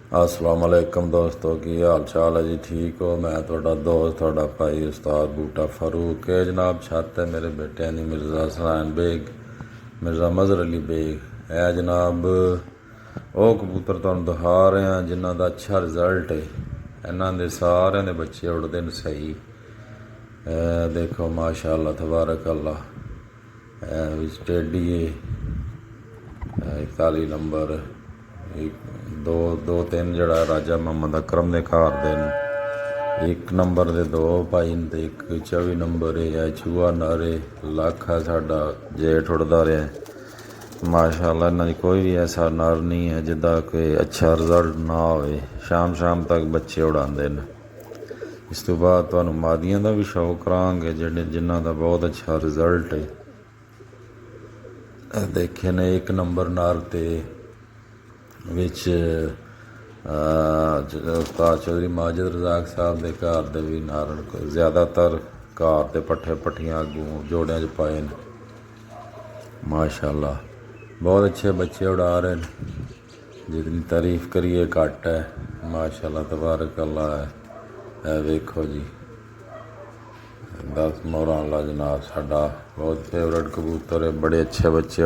अस्सलाम वालेकुम दोस्तों, की हाल चाल है जी? ठीक हो? मैं थोड़ा दोस्त थोड़ा भाई उस्ताद बूटा फारूक है जनाब। छत है मेरे बेटे ने मिर्ज़ा सलान बेग, मिर्ज़ा मज़हर अली बेग है जनाब। वो कबूतर तुहानूं दिखा रहे हैं जिन्हों का अच्छा रिजल्ट है। इन्हों के सारे के बच्चे उड़ते हैं सही। देखो माशाअल्लाह तबारक अल्लाह। टेडी 41 नंबर, एक दो दो तीन जड़ा राजा मोहम्मद अकरम के घर दे, एक नंबर के दो भाई ने, एक 24 नंबर है चूहा नारे लख है साडा जेठ उड़ता रहा। माशाअल्लाह इन्हों की कोई भी ऐसा नर नहीं है जिदा कोई अच्छा रिजल्ट ना हो। शाम शाम तक बच्चे उड़ाते हैं। इस तो बाद तुहानूं मादियां का भी शौक करांगे जिन्हों का बहुत अच्छा रिजल्ट है। देखे ने एक नंबर नार ते विच उस्ताद चौधरी माजिद रजाक साहब के घर दे भी नारन ज़्यादातर घर के पट्ठे पट्ठियां अगों जोड़ियां च पाए न। माशाअल्लाह बहुत अच्छे बच्चे उड़ा रहे हैं, जितनी तारीफ करिए घट है। माशाअल्लाह तबारक अल्लाह है। वेखो जी 10 मोहर ला जनाब, साडा बहुत फेवरेट कबूतर है। बड़े अच्छे बच्चे